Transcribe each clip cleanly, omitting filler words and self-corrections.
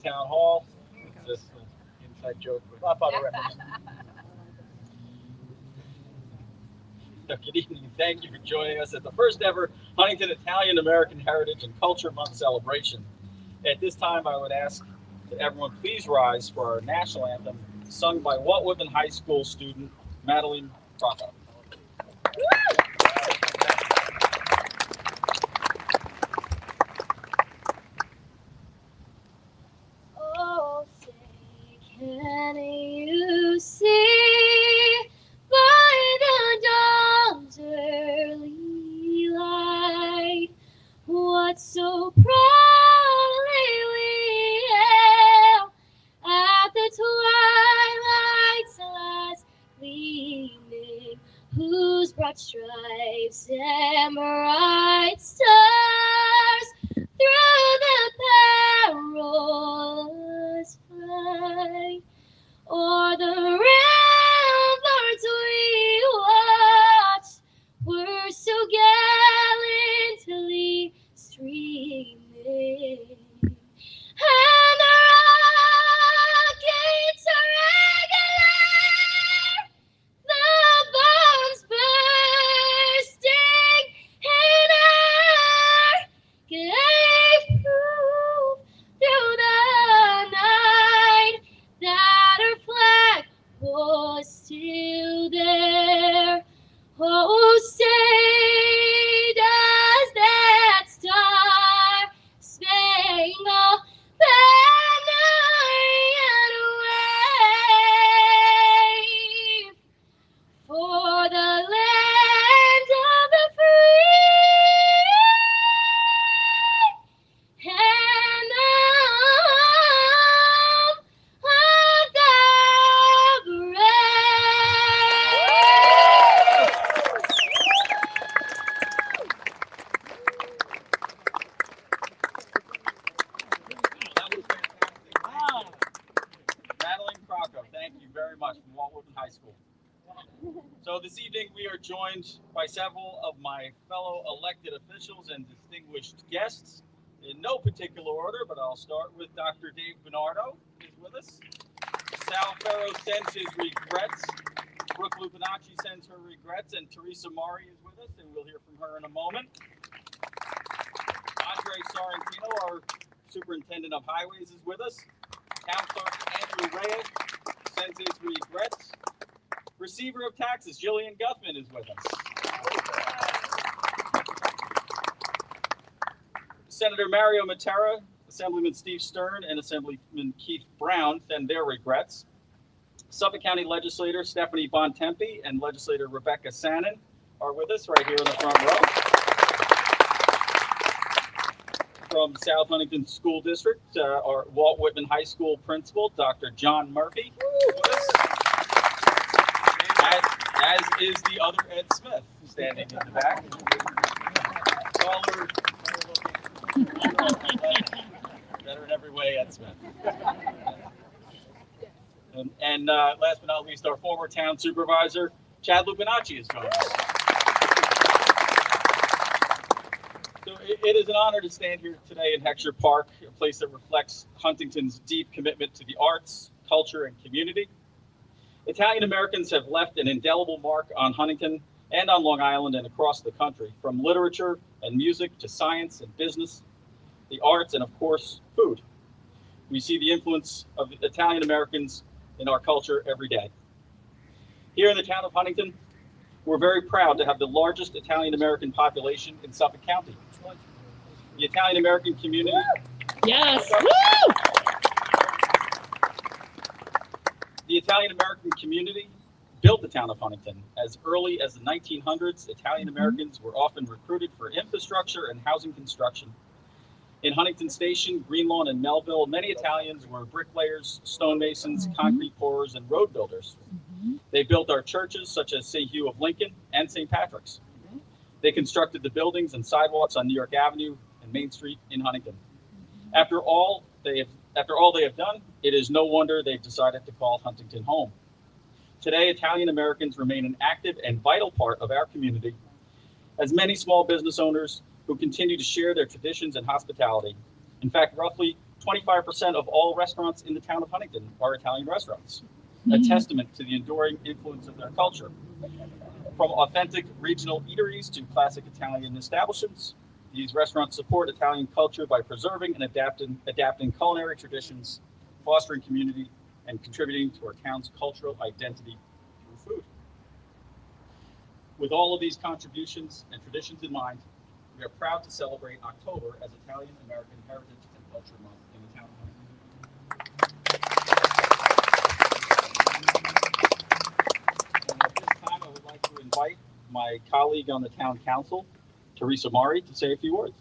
Town Hall. It's just an inside joke, but not other reference. Good evening and thank you for joining us at the first ever Huntington Italian American Heritage and Culture Month celebration. At this time, I would ask that everyone please rise for our national anthem, sung by Walt Whitman High School student Madeline Crocco. Oh, say, can you see by the dawn's early light what so proudly we hailed at the twilight's last gleaming, whose broad stripes and bright stars through the perilous fight, o'er the ramparts we watched, were so gallantly streaming, and the rockets are regular, the bombs bursting in air, gave proof through the night that our flag was still there. Oh, say does that star-spangled banner yet wave for the land of the free and the home of the That was fantastic. Wow. Madeline Crocco, thank you very much from Walt Whitman High School. So this evening we are joined by several of my fellow elected officials and distinguished guests in no particular order, but I'll start with Dr. Dave Bernardo, who's with us. Sal Ferro sends his regrets. Brooke Lupinacci sends her regrets, and Teresa Mari is with us, and we'll hear from her in a moment. Andre Sorrentino, our Superintendent of Highways, is with us. Town Clerk Andrew Reyes sends his regrets. Receiver of Taxes Jillian Guthman is with us. Senator Mario Matera, Assemblyman Steve Stern, and Assemblyman Keith Brown send their regrets. Suffolk County Legislator Stephanie Bontempi and Legislator Rebecca Sannon are with us right here in the front row. From South Huntington School District, our Walt Whitman High School Principal, Dr. John Murphy, with us. As is the other Ed Smith, standing in the back. Taller, better in every way, Ed Smith. And last but not least, our former town supervisor, Chad Lupinacci, is joining us. So it is an honor to stand here today in Heckscher Park, a place that reflects Huntington's deep commitment to the arts, culture, and community. Italian Americans have left an indelible mark on Huntington and on Long Island and across the country, from literature and music to science and business, the arts, and of course, food. We see the influence of Italian Americans in our culture every day. Here in the town of Huntington, we're very proud to have the largest Italian American population in Suffolk County. The Italian American community. Yes. The Italian American community built the town of Huntington. As early as the 1900s, Italian Americans were often recruited for infrastructure and housing construction. In Huntington Station, Greenlawn, and Melville, many Italians were bricklayers, stonemasons, concrete pourers, and road builders. They built our churches, such as St. Hugh of Lincoln and St. Patrick's. They constructed the buildings and sidewalks on New York Avenue and Main Street in Huntington. After all they have done, it is no wonder they've decided to call Huntington home. Today, Italian Americans remain an active and vital part of our community, as many small business owners who continue to share their traditions and hospitality. In fact, roughly 25% of all restaurants in the town of Huntington are Italian restaurants, a testament to the enduring influence of their culture. From authentic regional eateries to classic Italian establishments, these restaurants support Italian culture by preserving and adapting culinary traditions, fostering community, and contributing to our town's cultural identity through food. With all of these contributions and traditions in mind, we are proud to celebrate October as Italian American Heritage and Culture Month in the town of Huntington. And at this time, I would like to invite my colleague on the town council, Teresa Mari, to say a few words.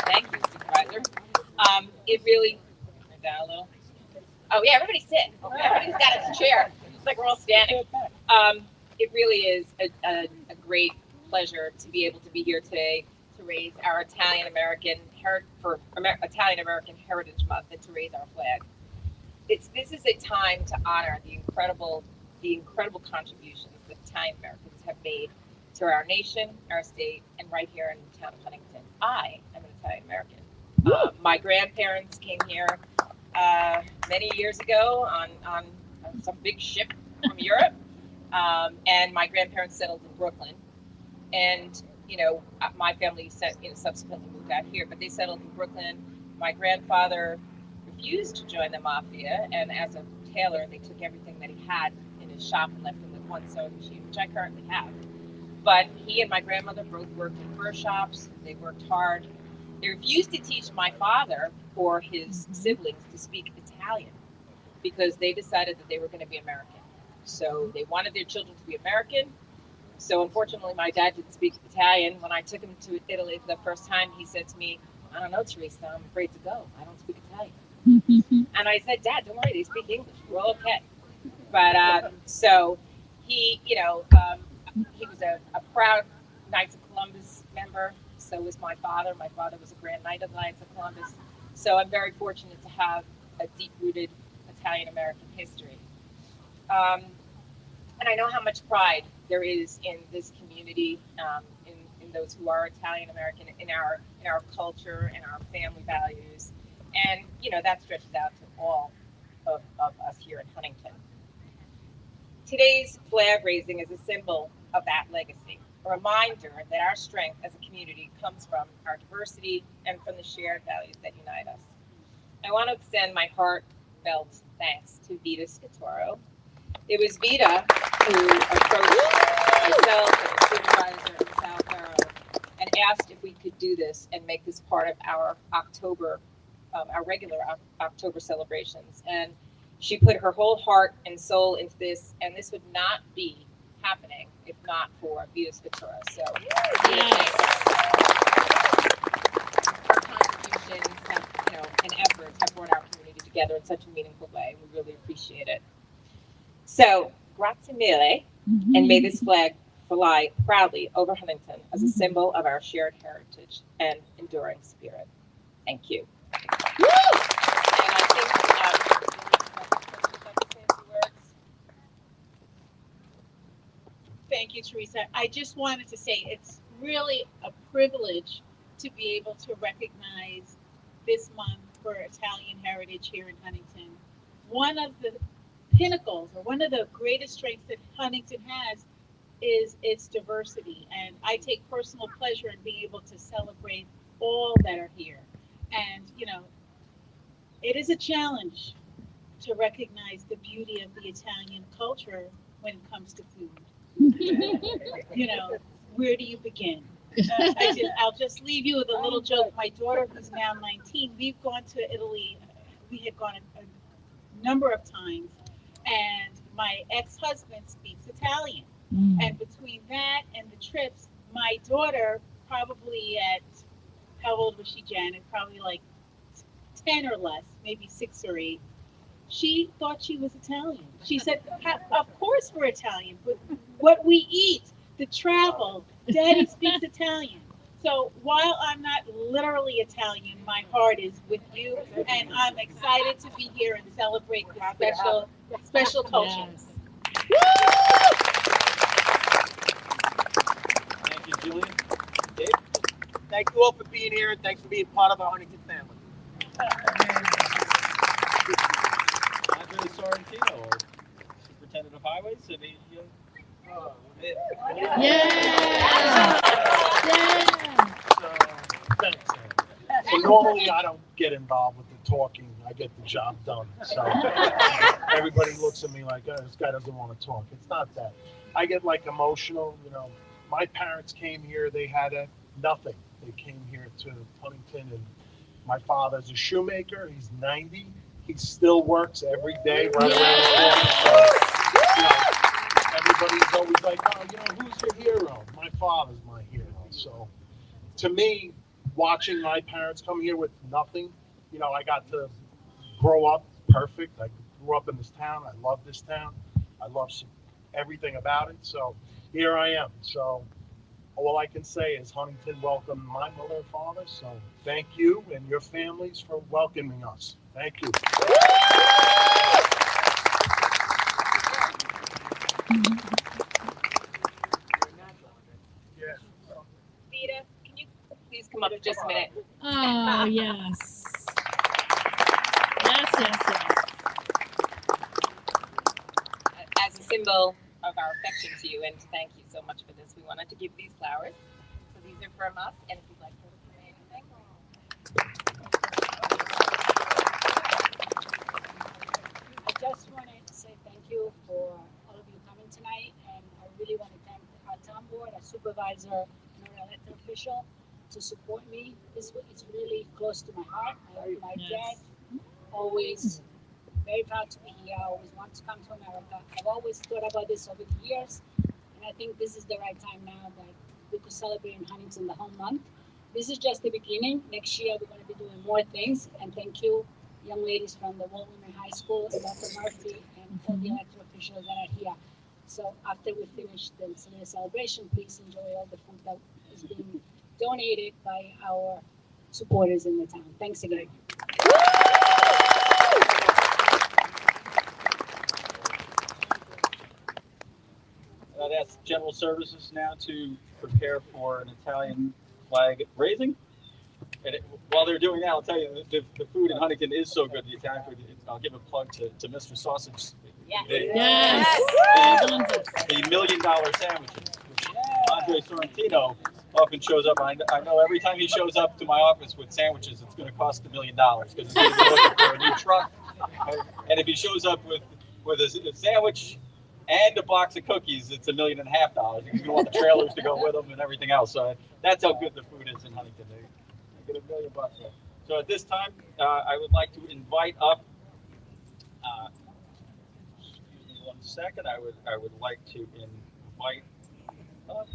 Thank you, Supervisor. It really, down a little. Oh yeah, everybody sit. Everybody's got its chair. It's like we're all standing. It really is a great pleasure to be able to be here today to raise our Italian American Italian American Heritage Month and to raise our flag. This is a time to honor the incredible contributions that Italian Americans have made to our nation, our state, and right here in the town of Huntington. I am an Italian American. My grandparents came here many years ago on some big ship from Europe, and my grandparents settled in Brooklyn. And my family subsequently moved out here, but they settled in Brooklyn. My grandfather refused to join the mafia, and as a tailor, they took everything that he had in his shop and left him with one sewing machine, which I currently have. But he and my grandmother both worked in fur shops. They worked hard. They refused to teach my father or his siblings to speak Italian because they decided that they were going to be American. So they wanted their children to be American. So unfortunately, my dad didn't speak Italian. When I took him to Italy for the first time, he said to me, "I don't know, Teresa, I'm afraid to go. I don't speak Italian." And I said, "Dad, don't worry, they speak English. We're all okay." But so he was a proud Knights of Columbus member. So was my father. My father was a Grand Knight of the Knights of Columbus. So I'm very fortunate to have a deep-rooted Italian-American history. And I know how much pride there is in this community, in those who are Italian-American, in our culture, and our family values. And, that stretches out to all of us here in Huntington. Today's flag raising is a symbol of that legacy, a reminder that our strength as a community comes from our diversity and from the shared values that unite us. I want to extend my heartfelt thanks to Vita Scatoro. It was Vita who approached myself and the supervisor in South Borough and asked if we could do this and make this part of our regular October celebrations. And she put her whole heart and soul into this, and this would not be happening if not for Vita Scatoro. So, her contributions and efforts have brought our community together in such a meaningful way. We really appreciate it. So, grazie mille, and may this flag fly proudly over Huntington as a symbol of our shared heritage and enduring spirit. Thank you. And I think Thank you, Teresa. I just wanted to say it's really a privilege to be able to recognize this month for Italian heritage here in Huntington. One of the pinnacles, or one of the greatest strengths that Huntington has, is its diversity. And I take personal pleasure in being able to celebrate all that are here. And, it is a challenge to recognize the beauty of the Italian culture when it comes to food. Where do you begin? I'll just leave you with a little joke. My daughter, who's now 19, we've gone to Italy. We had gone a number of times, and my ex-husband speaks Italian. And between that and the trips, my daughter, probably at, how old was she, Janet? Probably like 10 or less, maybe 6 or 8. She thought she was Italian. She said, "Of course we're Italian, but what we eat, the travel, Daddy speaks Italian." So while I'm not literally Italian, my heart is with you, and I'm excited to be here and celebrate this special culture. Thank you, Julian. Dave? Thank you all for being here, and thanks for being part of the Huntington family. Andre Sorrentino, or Superintendent of Highways, and he, So normally I don't get involved with the talking. I get the job done. So everybody looks at me like, oh, this guy doesn't want to talk. It's not that. I get like emotional. You know, my parents came here. They had nothing. They came here to Huntington, and my father's a shoemaker. He's 90. He still works every day right around the corner. So, you know, everybody's always like, oh, you know, who's your hero? My father's my hero. So to me, watching my parents come here with nothing, you know, I got to grow up perfect. I grew up in this town. I love this town. I love everything about it. So here I am. So all I can say is Huntington welcomed my mother and father. So thank you and your families for welcoming us. Thank you. Vita, can you please come up for just a minute? Oh, yes. Yes. As a symbol of our affection to you, and thank you so much for this, we wanted to give these flowers. So these are from us, and if you'd like to say anything. I just wanted to say thank you for all of you coming tonight, and I really want to thank our town board, our supervisor, and our elected official to support me. It's really close to my heart. My dad always very proud to be here. I always want to come to America. I've always thought about this over the years, and I think this is the right time now that we could celebrate in Huntington the whole month. This is just the beginning. Next year we're going to be doing more things, and thank you, young ladies from the Walt High School, and Dr. Murphy, and all the elected officials that are here. So after we finish the celebration, please enjoy all the food that is being donated by our supporters in the town. Thanks again. I'd ask General Services now to prepare for an Italian flag raising. And while they're doing that, I'll tell you, the food in Huntington is so good, the Italian food. I'll give a plug to Mr. Sausage. Yes. The $1 million sandwiches. Andre Sorrentino often shows up. I know every time he shows up to my office with sandwiches, it's going to cost $1 million because he's going to be looking for a new truck. And if he shows up with a sandwich and a box of cookies, it's $1.5 million. He's going to want the trailers to go with them and everything else. So that's how good the food is in Huntington. They get $1 million. So at this time, I would like to invite up. Excuse me 1 second. I would like to invite up.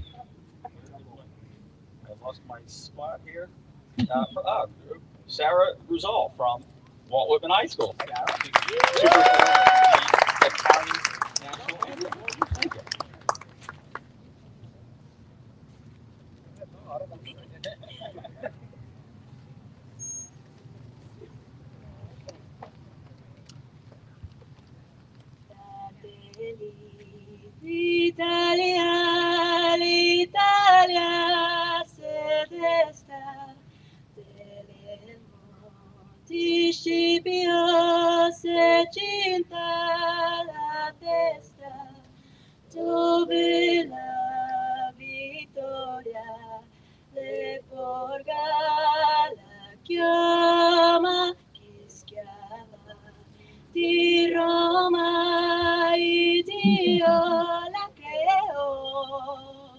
I lost my spot here. Sarah Bruzual from Walt Whitman High School. Super the Italian national anthem. Thank you. L'Italia, l'Italia se desta delle monti Scipio se cinta la testa dove la vittoria le porga la chiama che schiava di Roma Dio la creò.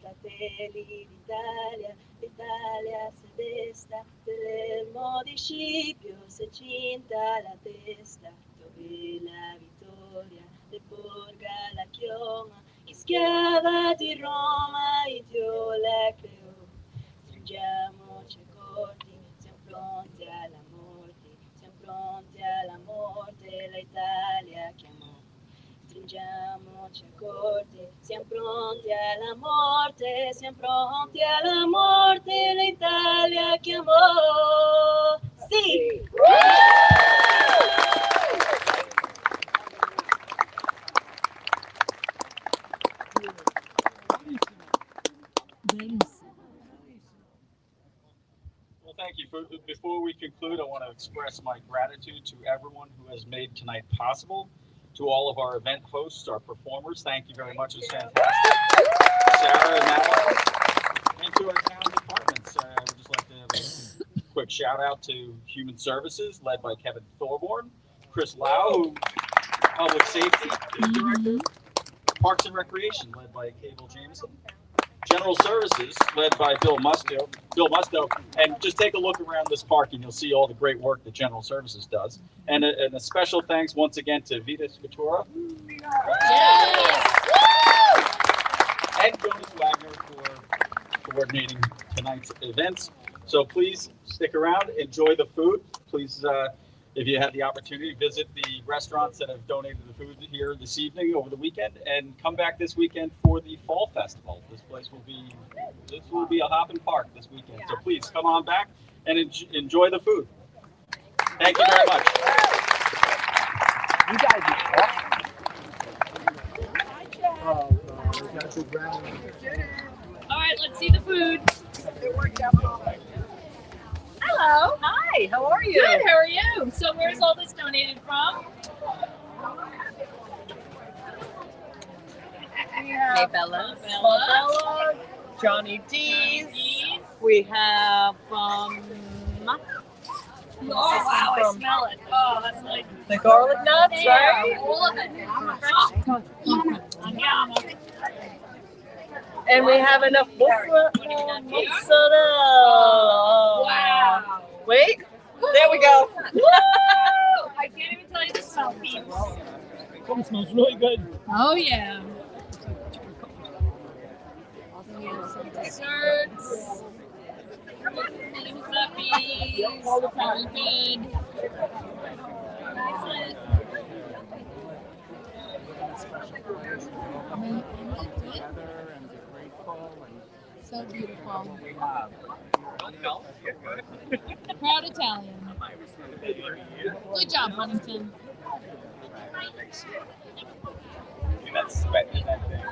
Fratelli d'Italia, l'Italia se desta, dell'elmo di Scipio se cinta la testa, dove la vittoria le porga la chioma, chi schiava di Roma Dio la creò. Stringiamoci accordi, siamo pronti alla morte, siamo pronti alla morte, l'Italia chiamò. Stringiamoci accordi, siamo pronti alla morte, siamo pronti alla morte, l'Italia chiamò. Sì! Bellissimo. before we conclude, I want to express my gratitude to everyone who has made tonight possible. To all of our event hosts, our performers, thank you very much. It was fantastic. Sarah and Madeline, and to our town departments. I would just like to have a quick shout out to Human Services, led by Kevin Thorborn, Chris Lau, Public Safety Director, Parks and Recreation, led by Cable Jameson, General Services, led by Bill Musto, and just take a look around this park and you'll see all the great work that General Services does. And a special thanks once again to Vita Scatura and Jonas Wagner for coordinating tonight's events. So please stick around, enjoy the food. Please, if you have the opportunity, visit the restaurants that have donated the food here this evening over the weekend, and come back this weekend for the Fall Festival. This will be a hopping park this weekend. So please come on back and enjoy the food. Thank you very much. You guys are All right, let's see the food. Hello. Hi, how are you? Good. How are you? So, where's all this donated from? Hey, Bella. Bella. Johnny D's. We have Oh wow! I smell it. Oh, that's like the garlic nuts, right? all of it. And we have enough mozzarella. Wow! Wait, there we go. Woo! I can't even tell you the smell, peeps. It smells really good. Oh yeah. Some desserts. Little puppies. Very good. So beautiful. Proud Italian. Good job, Huntington. That's sweating that thing.